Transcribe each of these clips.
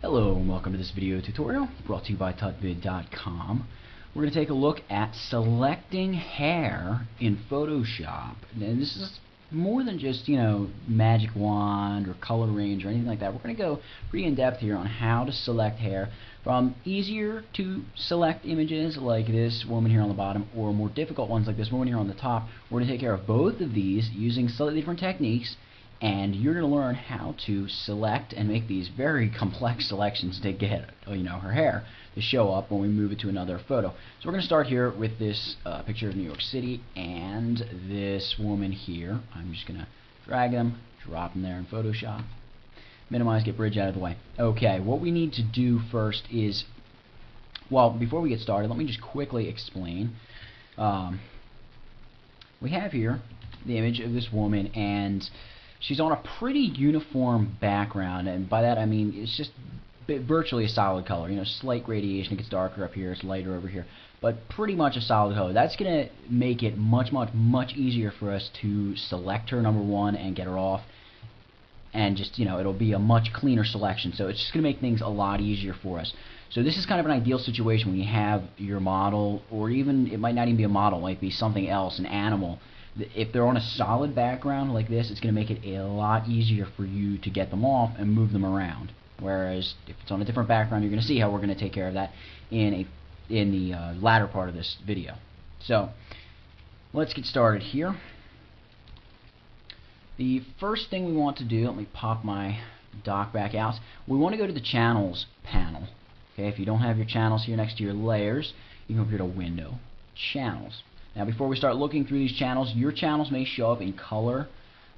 Hello and welcome to this video tutorial brought to you by tutvid.com. We're going to take a look at selecting hair in Photoshop. And this is more than just, magic wand or color range or anything like that. We're going to go pretty in depth here on how to select hair from easier to select images like this woman here on the bottom, or more difficult ones like this woman here on the top. We're going to take care of both of these using slightly different techniques, and you're going to learn how to select and make these very complex selections to get her hair to show up when we move it to another photo. So we're going to start here with this picture of New York City and this woman here. I'm just going to drag them, drop them there in Photoshop, minimize, get bridge out of the way. Okay, what we need to do first is, well, before we get started, let me just quickly explain. We have here the image of this woman, and she's on a pretty uniform background, and by that I mean it's just virtually a solid color. Slight gradation. It gets darker up here, it's lighter over here, but pretty much a solid color. That's going to make it much easier for us to select her, number one, and get her off, and just, it'll be a much cleaner selection. So it's just going to make things a lot easier for us. So this is kind of an ideal situation when you have your model, or even, it might not even be a model, it might be something else, an animal. If they're on a solid background like this, it's going to make it a lot easier for you to get them off and move them around. Whereas if it's on a different background, you're going to see how we're going to take care of that in the latter part of this video. So let's get started here. The first thing we want to do, let me pop my dock back out. We want to go to the Channels panel. Okay, if you don't have your channels here next to your layers, you can go here to Window, Channels. Now, before we start looking through these channels, your channels may show up in color.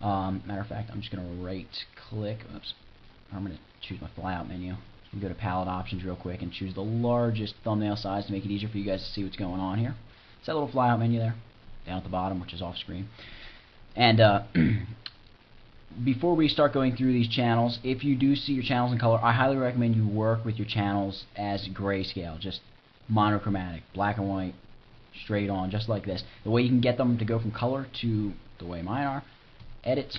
Matter of fact, I'm just going to right-click. Oops. I'm going to choose my flyout menu. So go to Palette Options real quick and choose the largest thumbnail size to make it easier for you guys to see what's going on here. It's that little flyout menu there, down at the bottom, which is off screen. And before we start going through these channels, if you do see your channels in color, I highly recommend you work with your channels as grayscale, just monochromatic, black and white, straight on, just like this. The way you can get them to go from color to the way mine are: Edit,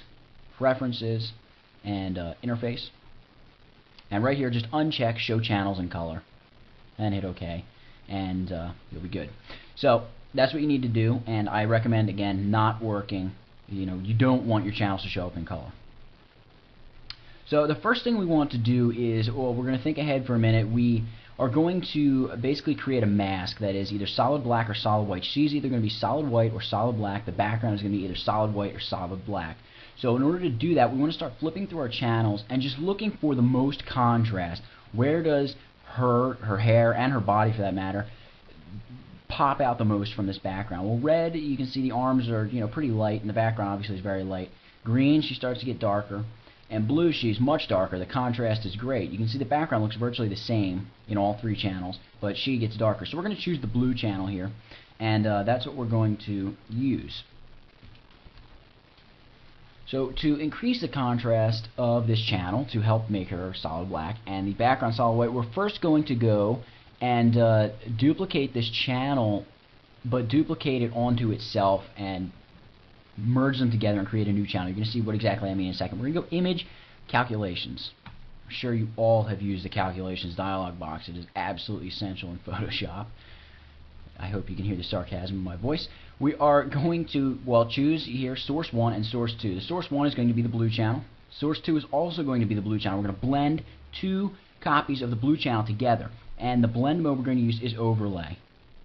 Preferences, and Interface. And right here, just uncheck Show Channels in Color, and hit OK, and you'll be good. So that's what you need to do, and I recommend, again, not working. You don't want your channels to show up in color. So the first thing we want to do is, well, we're going to think ahead for a minute. We are going to basically create a mask that is either solid black or solid white. She's either going to be solid white or solid black. The background is going to be either solid white or solid black. So in order to do that, we want to start flipping through our channels and just looking for the most contrast. Where does her hair, and her body for that matter, pop out the most from this background? Well, red, you can see the arms are pretty light, and the background obviously is very light. Green, she starts to get darker. And blue, she's much darker. The contrast is great. You can see the background looks virtually the same in all three channels, but she gets darker. So we're going to choose the blue channel here, and that's what we're going to use. So to increase the contrast of this channel, to help make her solid black and the background solid white, we're first going to go and duplicate this channel, but duplicate it onto itself and merge them together and create a new channel. You're going to see what exactly I mean in a second. We're going to go Image, Calculations. I'm sure you all have used the Calculations dialog box. It is absolutely essential in Photoshop. I hope you can hear the sarcasm in my voice. We are going to, well, choose here Source 1 and Source 2. The Source 1 is going to be the blue channel. Source 2 is also going to be the blue channel. We're going to blend two copies of the blue channel together. And the blend mode we're going to use is Overlay.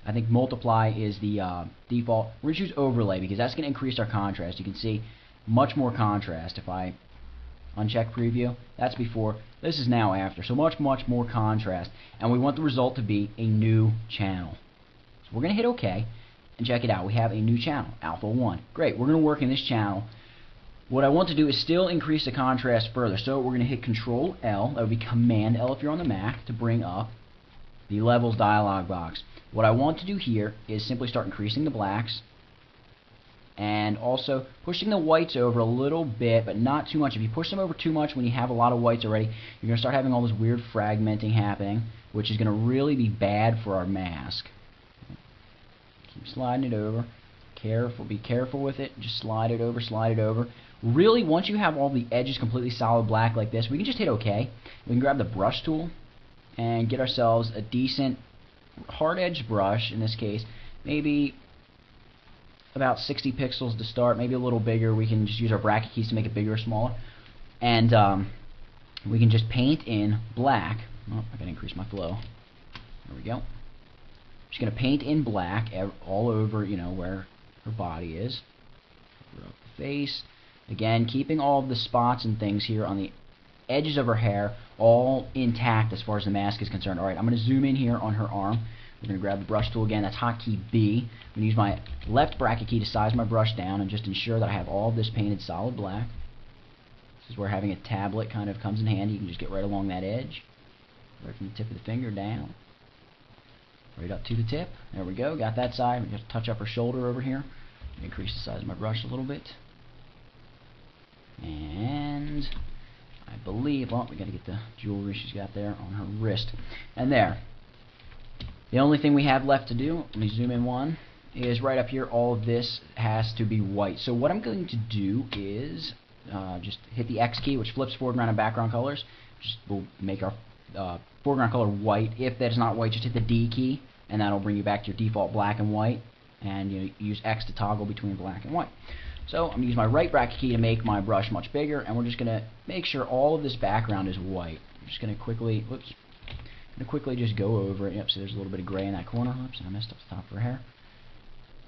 I think Multiply is the default. We're going to choose Overlay because that's going to increase our contrast. You can see much more contrast. If I uncheck Preview, that's before. This is now after. So much more contrast. And we want the result to be a new channel. So we're going to hit OK and check it out. We have a new channel, Alpha 1. Great. We're going to work in this channel. What I want to do is still increase the contrast further. So we're going to hit Control L. That would be Command L if you're on the Mac, to bring up the Levels dialog box. What I want to do here is simply start increasing the blacks and also pushing the whites over a little bit, but not too much. If you push them over too much when you have a lot of whites already, you're going to start having all this weird fragmenting happening, which is going to really be bad for our mask. Keep sliding it over. Be careful with it. Just slide it over, slide it over. Really, once you have all the edges completely solid black like this, we can just hit OK. We can grab the brush tool and get ourselves a decent hard-edged brush. In this case, maybe about 60 pixels to start, maybe a little bigger. We can just use our bracket keys to make it bigger or smaller. And we can just paint in black. Oh, I gotta increase my flow. There we go. Just gonna paint in black all over, you know, where her body is. Cover up the face. Again, keeping all of the spots and things here on the edges of her hair all intact as far as the mask is concerned. Alright, I'm gonna zoom in here on her arm. We're gonna grab the brush tool again. That's hotkey B. I'm gonna use my left bracket key to size my brush down and just ensure that I have all of this painted solid black. This is where having a tablet kind of comes in handy. You can just get right along that edge. Right from the tip of the finger down. Right up to the tip. There we go. Got that side. We just touch up her shoulder over here. Increase the size of my brush a little bit. And I believe, well, we got to get the jewelry she's got there on her wrist. And there. The only thing we have left to do, let me zoom in one, is right up here, all of this has to be white. So what I'm going to do is just hit the X key, which flips foreground and background colors. We'll make our foreground color white. If that is not white, just hit the D key, and that'll bring you back to your default black and white. And you use X to toggle between black and white. So I'm going to use my right bracket key to make my brush much bigger, and we're just going to make sure all of this background is white. I'm just going to quickly, just go over it. Yep, so there's a little bit of gray in that corner. Oops, I messed up the top of her hair.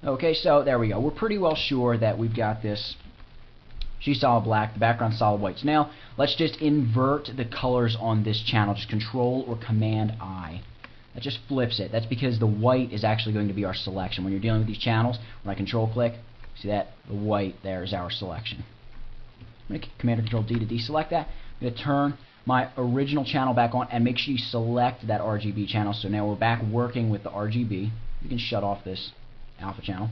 Okay, so there we go. We're pretty well sure that we've got this. She's solid black, the background's solid white. So now let's just invert the colors on this channel. Just Control or Command I. That just flips it. That's because the white is actually going to be our selection. When you're dealing with these channels, when I control click, see that? The white there is our selection. I'm going to Command or Control D to deselect that. I'm going to turn my original channel back on and make sure you select that RGB channel. So now we're back working with the RGB. You can shut off this alpha channel.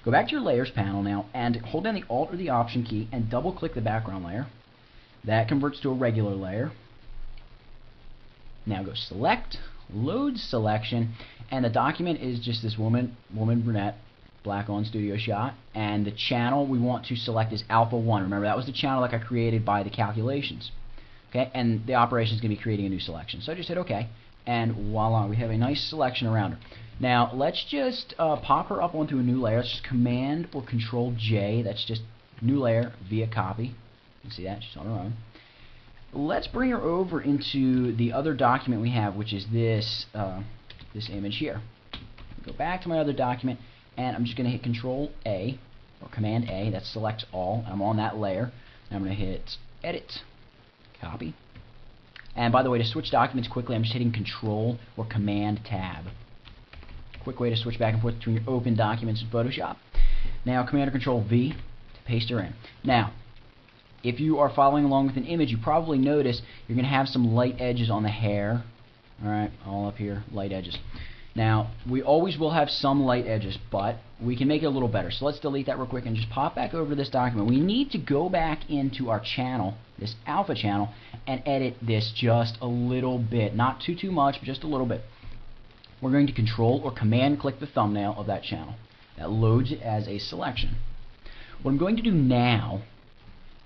Go back to your layers panel now and hold down the Alt or the Option key and double click the background layer. That converts to a regular layer. Now go Select, Load Selection, and the document is just this woman brunette, black on studio shot, and the channel we want to select is Alpha 1. Remember, that was the channel like I created by the calculations. Okay, and the operation is going to be creating a new selection. So just hit OK, and voila, we have a nice selection around her. Now let's just pop her up onto a new layer. Let's just Command or Control J. That's just new layer via copy. You can see that she's on her own. Let's bring her over into the other document we have, which is this this image here. Go back to my other document, and I'm just going to hit Control A or Command A. That selects all. I'm on that layer. And I'm going to hit Edit, Copy. And by the way, to switch documents quickly, I'm just hitting Control or Command Tab. Quick way to switch back and forth between your open documents in Photoshop. Now Command or Control V to paste her in. Now, if you are following along with an image, you probably notice you're going to have some light edges on the hair. Alright, all up here, light edges. Now, we always will have some light edges, but we can make it a little better. So let's delete that real quick and just pop back over to this document. We need to go back into our channel, this alpha channel, and edit this just a little bit. Not too much, but just a little bit. We're going to Control or Command click the thumbnail of that channel. That loads it as a selection. What I'm going to do now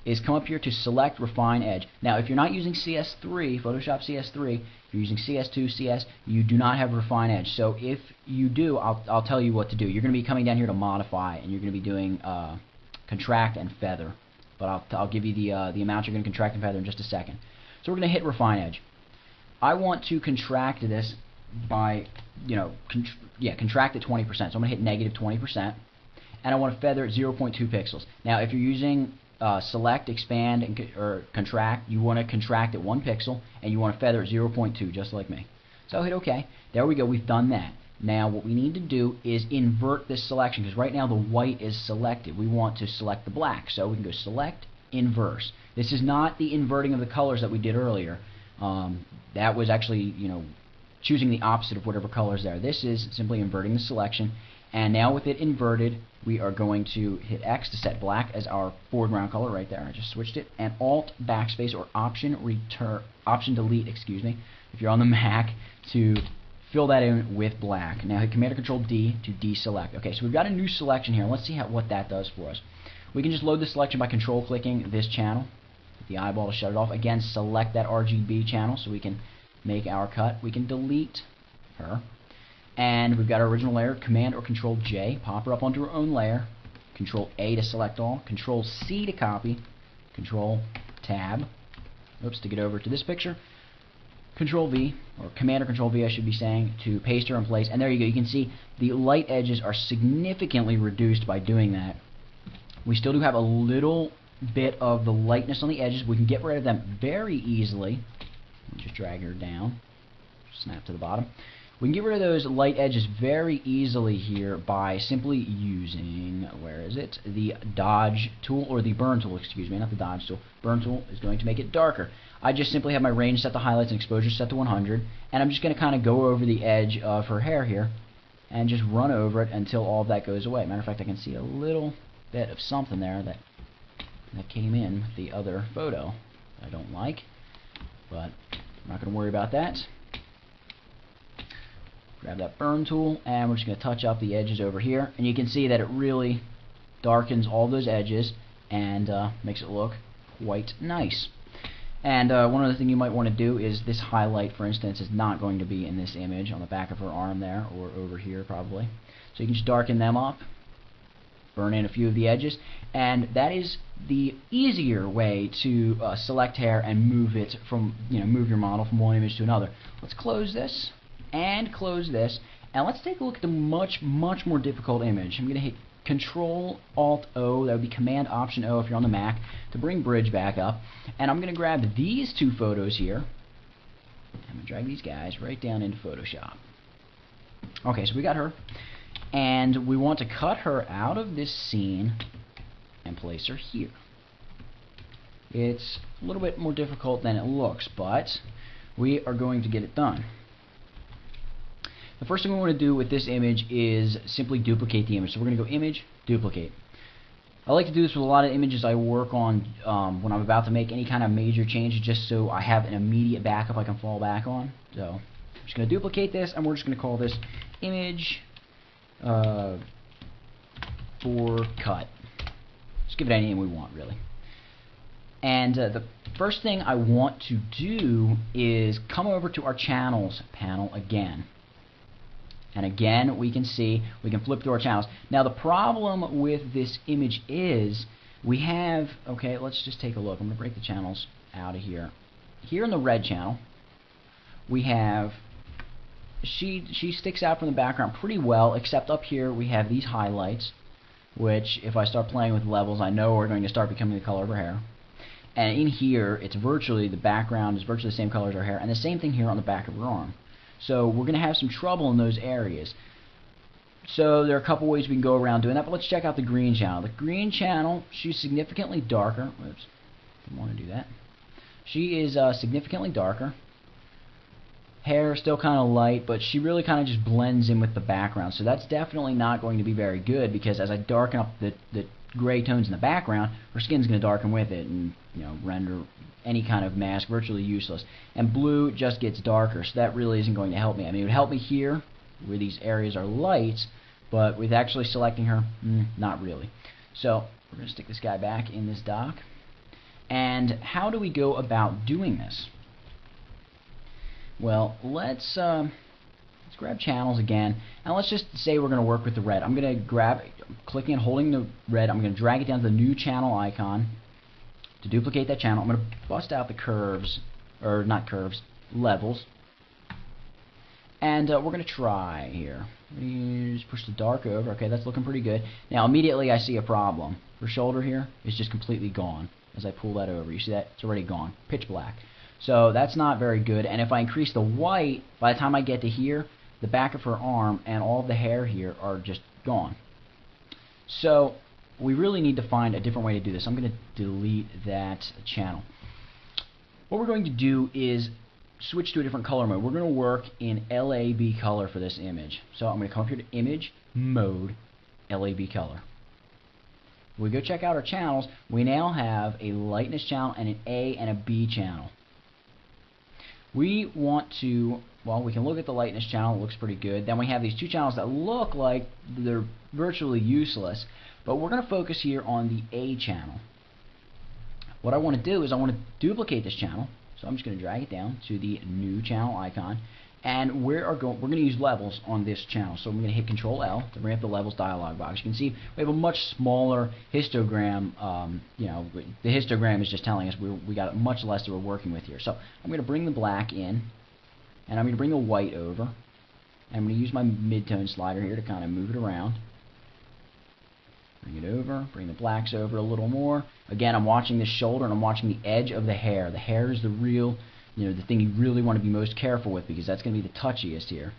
is come up here to Select Refine Edge. Now, if you're not using CS3, Photoshop CS3, if you're using CS2, CS, you do not have Refine Edge. So if you do, I'll tell you what to do. You're going to be coming down here to Modify, and you're going to be doing Contract and Feather. But I'll give you the amount you're going to contract and feather in just a second. So we're going to hit Refine Edge. I want to contract this by, contract at 20%. So I'm going to hit negative 20%, and I want to feather at 0.2 pixels. Now, if you're using Select, Expand, or Contract, you want to contract at 1 pixel, and you want to feather at 0.2, just like me. So hit OK. There we go. We've done that. Now, what we need to do is invert this selection, because right now the white is selected. We want to select the black. So we can go Select, Inverse. This is not the inverting of the colors that we did earlier. That was actually, choosing the opposite of whatever color is there. This is simply inverting the selection. And now with it inverted, we are going to hit X to set black as our foreground color right there. I just switched it. And Alt Backspace or Option Delete, excuse me, if you're on the Mac, to fill that in with black. Now hit Command or Control D to deselect. Okay, so we've got a new selection here. Let's see what that does for us. We can just load the selection by control clicking this channel, the eyeball to shut it off. Again, select that RGB channel so we can make our cut. We can delete her. And we've got our original layer, Command or Control J, pop her up onto our own layer, Control A to select all, Control C to copy, Control Tab, oops, to get over to this picture, Control V, or Command or Control V I should be saying, to paste her in place. And there you go, you can see the light edges are significantly reduced by doing that. We still do have a little bit of the lightness on the edges. We can get rid of them very easily. Just drag her down, snap to the bottom. We can get rid of those light edges very easily here by simply using, where is it? The dodge tool, or the burn tool, excuse me, not the dodge tool. Burn tool is going to make it darker. I just simply have my range set to highlights and exposure set to 100, and I'm just going to kind of go over the edge of her hair here and just run over it until all of that goes away. Matter of fact, I can see a little bit of something there that came in with the other photo I don't like, but I'm not going to worry about that. Grab that burn tool, and we're just going to touch up the edges over here, and you can see that it really darkens all those edges and makes it look quite nice. And one other thing you might want to do is this highlight, for instance, is not going to be in this image on the back of her arm there, or over here probably. So you can just darken them up, burn in a few of the edges, and that is the easier way to select hair and move it from, move your model from one image to another. Let's close this and close this, and let's take a look at the much more difficult image. I'm going to hit Control Alt O, that would be Command Option O if you're on the Mac, to bring Bridge back up, and I'm going to grab these two photos here. I'm going to drag these guys right down into Photoshop. Okay, so we got her, and we want to cut her out of this scene and place her here. It's a little bit more difficult than it looks, but we are going to get it done. The first thing we want to do with this image is simply duplicate the image. So we're going to go Image, Duplicate. I like to do this with a lot of images I work on when I'm about to make any kind of major change, just so I have an immediate backup I can fall back on. So I'm just going to duplicate this, and we're just going to call this Image for Cut. Just give it any name we want, really. And the first thing I want to do is come over to our Channels panel again. And again, we can see, we can flip through our channels. Now, the problem with this image is we have, okay, let's just take a look. I'm going to break the channels out of here. Here in the red channel, we have, she sticks out from the background pretty well, except up here we have these highlights, which if I start playing with levels, I know are going to start becoming the color of her hair. And in here, it's virtually, the background is virtually the same color as her hair, and the same thing here on the back of her arm. So we're going to have some trouble in those areas. So there are a couple ways we can go around doing that, but let's check out the green channel. The green channel, she's significantly darker. Oops, didn't want to do that. She is significantly darker. Hair is still kind of light, but she really kind of just blends in with the background. So that's definitely not going to be very good, because as I darken up the gray tones in the background, her skin's going to darken with it and render any kind of mask virtually useless. And blue just gets darker, so that really isn't going to help me. I mean, it would help me here where these areas are light, but with actually selecting her, not really. So we're going to stick this guy back in this dock. And how do we go about doing this? Well, let's grab channels again, and let's just say we're going to work with the red. I'm going to grab, clicking and holding the red, I'm going to drag it down to the new channel icon to duplicate that channel. I'm going to bust out the curves, or not curves, levels, and we're going to try here. Just push the dark over. Okay, that's looking pretty good. Now immediately I see a problem. Her shoulder here is just completely gone as I pull that over. You see that? It's already gone. Pitch black. So that's not very good, and if I increase the white, by the time I get to here, the back of her arm and all of the hair here are just gone. So we really need to find a different way to do this. I'm going to delete that channel. What we're going to do is switch to a different color mode. We're going to work in LAB color for this image. So I'm going to come up here to Image, Mode, LAB color. When we go check out our channels, we now have a lightness channel and an A and a B channel. We want to, well, we can look at the lightness channel, it looks pretty good. Then we have these two channels that look like they're virtually useless, But we're going to focus here on the A channel. What I want to do is I want to duplicate this channel. So I'm just going to drag it down to the new channel icon. And we're going to use levels on this channel. So I'm going to hit Control L to bring up the levels dialog box. You can see we have a much smaller histogram. The histogram is just telling us we got much less that we're working with here. So I'm going to bring the black in, and I'm going to bring the white over. And I'm going to use my mid-tone slider here to kind of move it around. Bring it over, bring the blacks over a little more. Again, I'm watching this shoulder and I'm watching the edge of the hair. The hair is the real, the thing you really want to be most careful with, because that's going to be the touchiest here.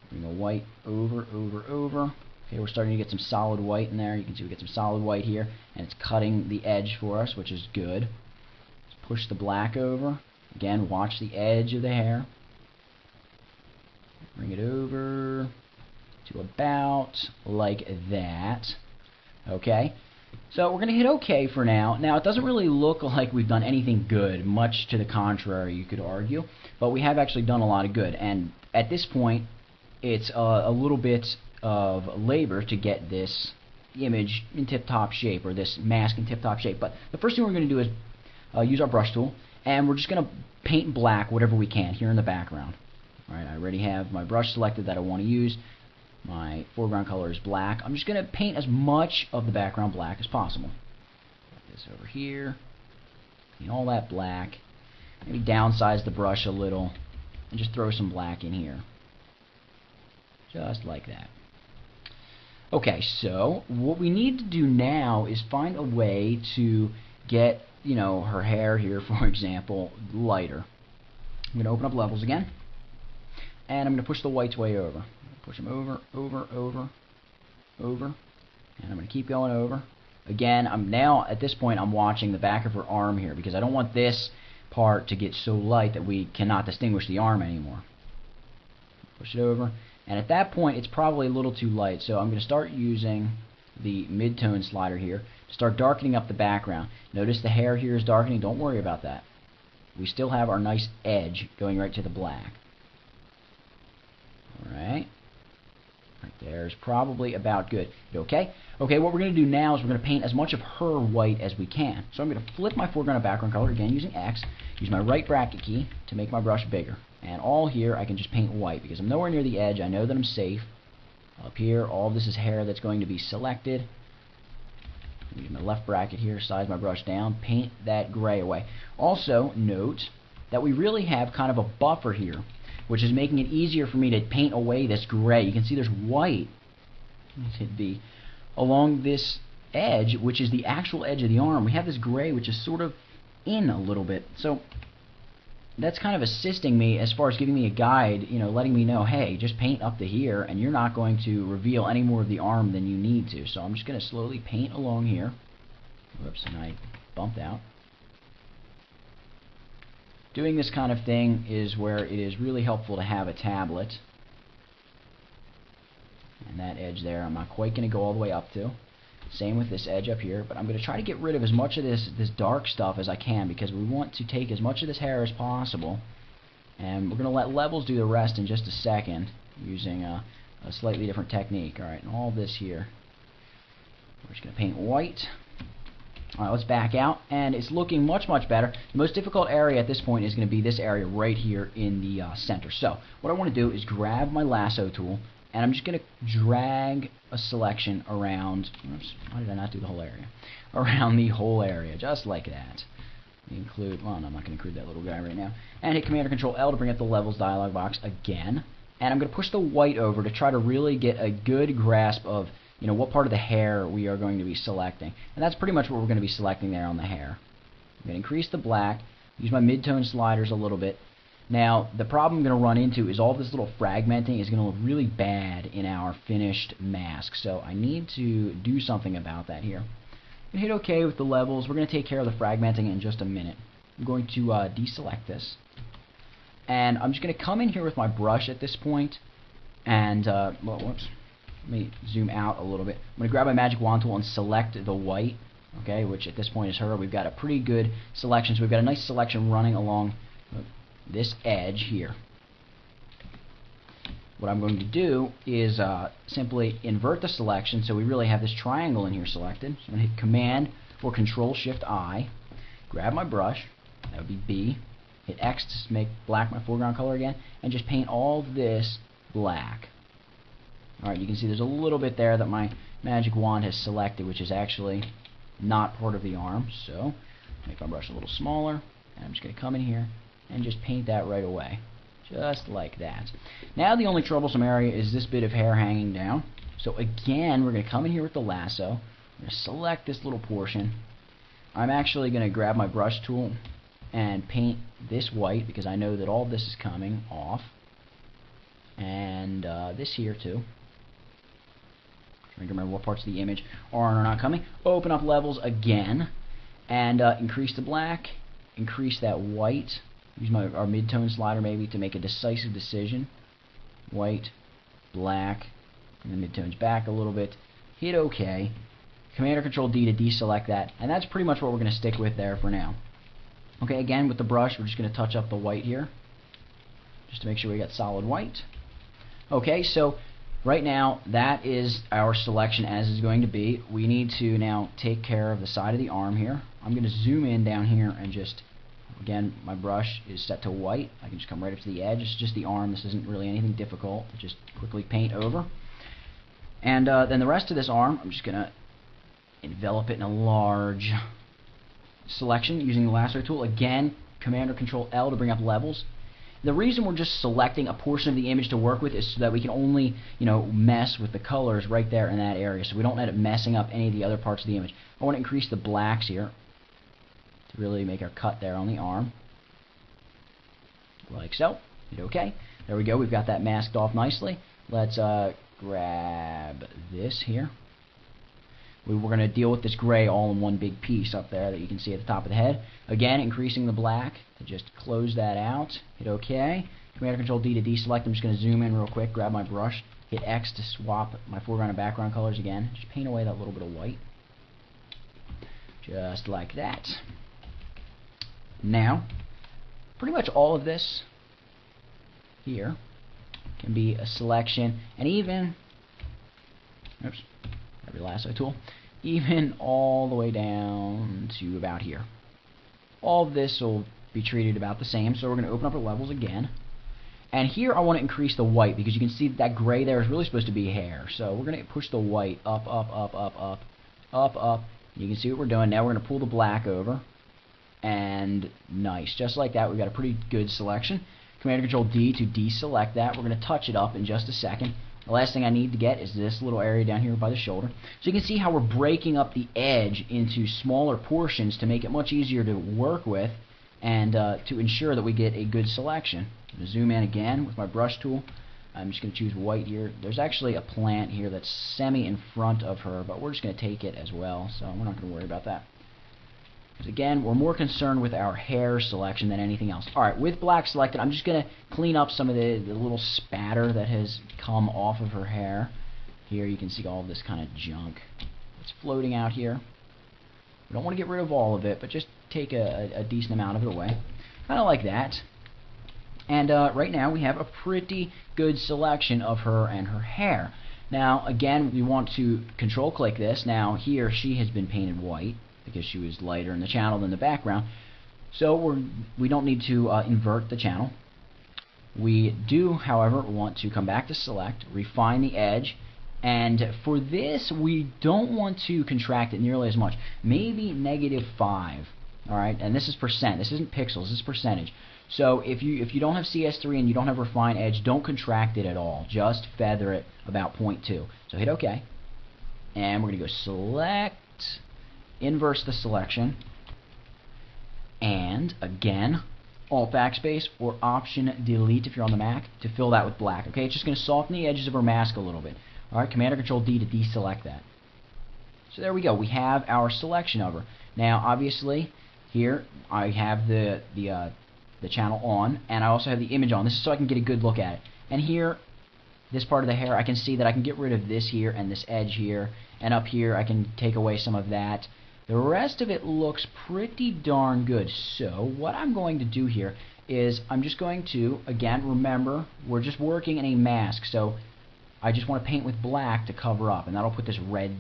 Bring the white over, over, over. Okay, we're starting to get some solid white in there. You can see we get some solid white here, and it's cutting the edge for us, which is good. Let's push the black over. Again, watch the edge of the hair. Bring it over to about like that. Okay, so we're going to hit OK for now. Now, it doesn't really look like we've done anything good, much to the contrary, you could argue, but we have actually done a lot of good. And at this point, it's a little bit of labor to get this image in tip-top shape, or this mask in tip-top shape. But the first thing we're going to do is use our brush tool, and we're just going to paint black whatever we can here in the background. All right, I already have my brush selected that I want to use. My foreground color is black. I'm just going to paint as much of the background black as possible. Put this over here. Paint all that black. Maybe downsize the brush a little, and just throw some black in here. Just like that. Okay, so what we need to do now is find a way to get, her hair here, for example, lighter. I'm going to open up levels again, and I'm going to push the whites way over. Push them over, over, over, over, and I'm going to keep going over. Again, at this point, I'm watching the back of her arm here, because I don't want this part to get so light that we cannot distinguish the arm anymore. Push it over, and at that point, it's probably a little too light, so I'm going to start using the mid-tone slider here to start darkening up the background. Notice the hair here is darkening. Don't worry about that. We still have our nice edge going right to the black. Alright. Right there is probably about good. Okay? Okay, what we're going to do now is we're going to paint as much of her white as we can. So I'm going to flip my foreground and background color, again using X, use my right bracket key to make my brush bigger. And all here I can just paint white, because I'm nowhere near the edge. I know that I'm safe. Up here, all of this is hair that's going to be selected. Use my left bracket here, size my brush down, paint that gray away. Also, note that we really have kind of a buffer here, which is making it easier for me to paint away this gray. You can see there's white along this edge, which is the actual edge of the arm. We have this gray, which is sort of in a little bit. So that's kind of assisting me as far as giving me a guide, letting me know, hey, just paint up to here, and you're not going to reveal any more of the arm than you need to. So I'm just going to slowly paint along here. Whoops, and I bumped out. Doing this kind of thing is where it is really helpful to have a tablet. And that edge there, I'm not quite going to go all the way up to. Same with this edge up here, but I'm going to try to get rid of as much of this dark stuff as I can, because we want to take as much of this hair as possible. And we're going to let levels do the rest in just a second, using a slightly different technique. Alright, and all this here, we're just going to paint white. Alright, let's back out, and it's looking much, much better. The most difficult area at this point is going to be this area right here in the center. So, what I want to do is grab my lasso tool, and I'm just going to drag a selection around, oops, why did I not do the whole area? Around the whole area, just like that. Include, well, no, I'm not going to include that little guy right now. And hit Command or Control L to bring up the levels dialog box again. And I'm going to push the white over to try to really get a good grasp of, what part of the hair we are going to be selecting. And that's pretty much what we're going to be selecting there on the hair. I'm going to increase the black, use my mid-tone sliders a little bit. Now, the problem I'm going to run into is all this little fragmenting is going to look really bad in our finished mask. So I need to do something about that here. I'm going to hit OK with the levels. We're going to take care of the fragmenting in just a minute. I'm going to deselect this. And I'm just going to come in here with my brush at this point. And, well, whoops. Let me zoom out a little bit. I'm going to grab my magic wand tool and select the white, okay, which at this point is her. We've got a pretty good selection. So we've got a nice selection running along this edge here. what I'm going to do is simply invert the selection, so we really have this triangle in here selected. So I'm going to hit Command or Control Shift I, grab my brush, that would be B, hit X to make black my foreground color again, and just paint all this black. Alright, you can see there's a little bit there that my magic wand has selected, which is actually not part of the arm. So make my brush a little smaller, and I'm just going to come in here and just paint that right away, just like that. Now the only troublesome area is this bit of hair hanging down. So again, we're going to come in here with the lasso. I'm going to select this little portion. I'm actually going to grab my brush tool and paint this white, because I know that all this is coming off, and this here too. Trying to remember what parts of the image are and are not coming. Open up levels again, and increase the black, increase that white. Use our mid-tone slider maybe to make a decisive decision. White, black, and the mid-tones back a little bit. Hit OK. Command or Control D to deselect that, and that's pretty much what we're going to stick with there for now. Okay, again with the brush, we're just going to touch up the white here, just to make sure we got solid white. Okay, so right now that is our selection as is going to be. We need to now take care of the side of the arm here. I'm going to zoom in down here and just, again, my brush is set to white. I can just come right up to the edge. It's just the arm. This isn't really anything difficult. Just quickly paint over. And then the rest of this arm, I'm just going to envelop it in a large selection using the lasso tool. Again, Command or Control L to bring up levels. The reason we're just selecting a portion of the image to work with is so that we can only, mess with the colors right there in that area, so we don't end up messing up any of the other parts of the image. I want to increase the blacks here to really make our cut there on the arm, like so. Hit OK. There we go. We've got that masked off nicely. Let's grab this here. We're going to deal with this gray all in one big piece up there that you can see at the top of the head. Again, increasing the black to just close that out. Hit OK. Command or Control D to deselect. I'm just going to zoom in real quick, grab my brush, hit X to swap my foreground and background colors again. Just paint away that little bit of white. Just like that. Now, pretty much all of this here can be a selection, and even, oops, grab your lasso tool, even all the way down to about here. All of this will be treated about the same, so we're going to open up our levels again. And here I want to increase the white, because you can see that gray there is really supposed to be hair. So we're going to push the white up, up, up, up, up, up, up. You can see what we're doing. Now we're going to pull the black over. And nice. Just like that, we've got a pretty good selection. Command or Control D to deselect that. We're going to touch it up in just a second. The last thing I need to get is this little area down here by the shoulder. So you can see how we're breaking up the edge into smaller portions to make it much easier to work with and to ensure that we get a good selection. I'm going to zoom in again with my brush tool. I'm just going to choose white here. There's actually a plant here that's semi in front of her, but we're just going to take it as well, so we're not going to worry about that. Because again, we're more concerned with our hair selection than anything else. Alright, with black selected, I'm just going to clean up some of the little spatter that has come off of her hair. Here you can see all of this kind of junk that's floating out here. We don't want to get rid of all of it, but just take a decent amount of it away. Kind of like that. And right now we have a pretty good selection of her and her hair. Now again, we want to control click this. Now here she has been painted white, because she was lighter in the channel than the background. So we don't need to invert the channel. We do, however, want to come back to select, refine the edge, and for this we don't want to contract it nearly as much. Maybe -5. Alright, and this is percent. This isn't pixels, this is percentage. So if you don't have CS3 and you don't have refine edge, don't contract it at all. Just feather it about 0.2. So hit OK. And we're going to go select, inverse the selection, and again Alt backspace or Option delete if you're on the Mac to fill that with black. Okay, it's just going to soften the edges of her mask a little bit. Alright, Command or Control D to deselect that. So there we go, we have our selection of her. Now obviously here I have the channel on, and I also have the image on. This is so I can get a good look at it. And here, this part of the hair, I can see that I can get rid of this here and this edge here, and up here I can take away some of that. The rest of it looks pretty darn good. So what I'm going to do here is I'm just going to, again, remember, we're just working in a mask, so I just want to paint with black to cover up, and that'll put this red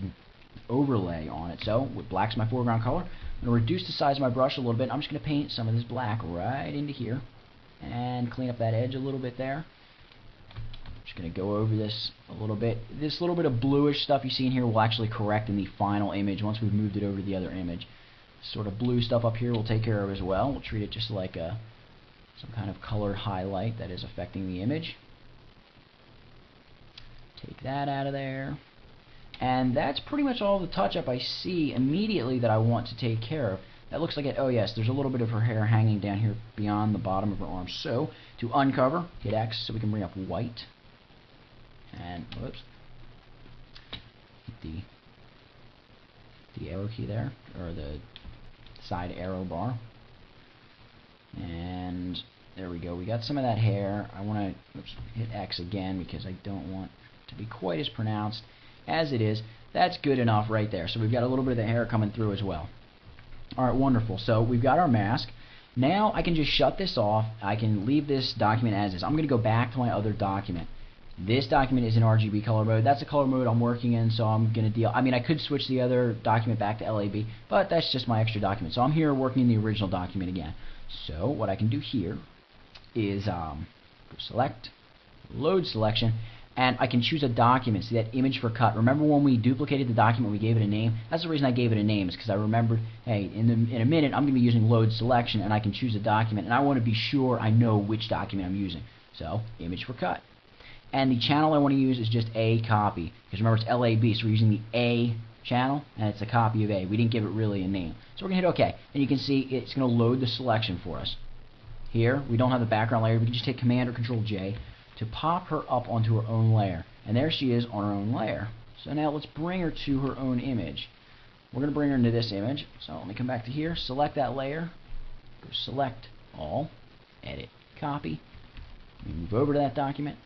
overlay on it. So with black's my foreground color, I'm going to reduce the size of my brush a little bit. I'm just going to paint some of this black right into here and clean up that edge a little bit there. Just going to go over this a little bit. This little bit of bluish stuff you see in here will actually correct in the final image once we've moved it over to the other image. Sort of blue stuff up here we'll take care of as well. We'll treat it just like some kind of colored highlight that is affecting the image. Take that out of there. And that's pretty much all the touch-up I see immediately that I want to take care of. That looks like it. Oh yes, there's a little bit of her hair hanging down here beyond the bottom of her arm. So to uncover, hit X so we can bring up white. And whoops, hit the arrow key there, or the side arrow bar. And there we go. We got some of that hair. I want to hit X again because I don't want it to be quite as pronounced as it is. That's good enough right there. So we've got a little bit of the hair coming through as well. Alright, wonderful. So we've got our mask. Now I can just shut this off. I can leave this document as is. I'm going to go back to my other document. This document is in RGB color mode. That's the color mode I'm working in, so I'm going to deal... I mean, I could switch the other document back to LAB, but that's just my extra document. So I'm here working in the original document again. So what I can do here is go select, load selection, and I can choose a document. See that image for cut. Remember when we duplicated the document, we gave it a name? That's the reason I gave it a name, is because I remembered, hey, in a minute I'm going to be using load selection, and I can choose a document, and I want to be sure I know which document I'm using. So image for cut. And the channel I want to use is just a copy, because remember it's LAB, so we're using the A channel, and it's a copy of A. We didn't give it really a name. So we're going to hit OK, and you can see it's going to load the selection for us. Here, we don't have the background layer. We can just hit Command or Control J to pop her up onto her own layer. And there she is on her own layer. So now let's bring her to her own image. We're going to bring her into this image. So let me come back to here, select that layer, go select all, edit, copy, move over to that document,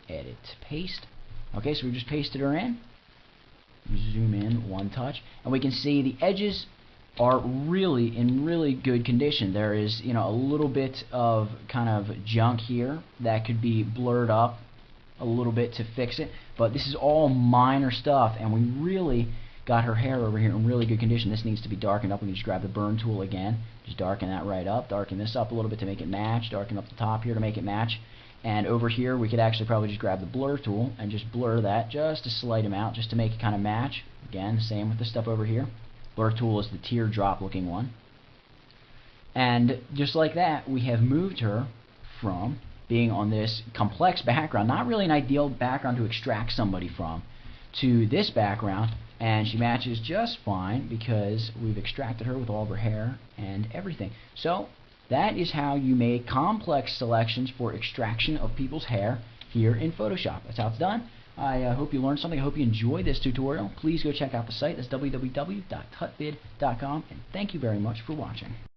edit, paste. Okay, so we just pasted her in. Zoom in one touch, and we can see the edges are really in really good condition. There is, you know, a little bit of kind of junk here that could be blurred up a little bit to fix it, but this is all minor stuff, and we really got her hair over here in really good condition. This needs to be darkened up. We can just grab the burn tool again, just darken that right up, darken this up a little bit to make it match, darken up the top here to make it match, and over here we could actually probably just grab the blur tool and just blur that just a slight amount just to make it kind of match. Again, same with the stuff over here. Blur tool is the teardrop looking one. And just like that, we have moved her from being on this complex background, not really an ideal background to extract somebody from, to this background, and she matches just fine because we've extracted her with all of her hair and everything. So that is how you make complex selections for extraction of people's hair here in Photoshop. That's how it's done. I hope you learned something. I hope you enjoyed this tutorial. Please go check out the site. That's www.tutvid.com, and thank you very much for watching.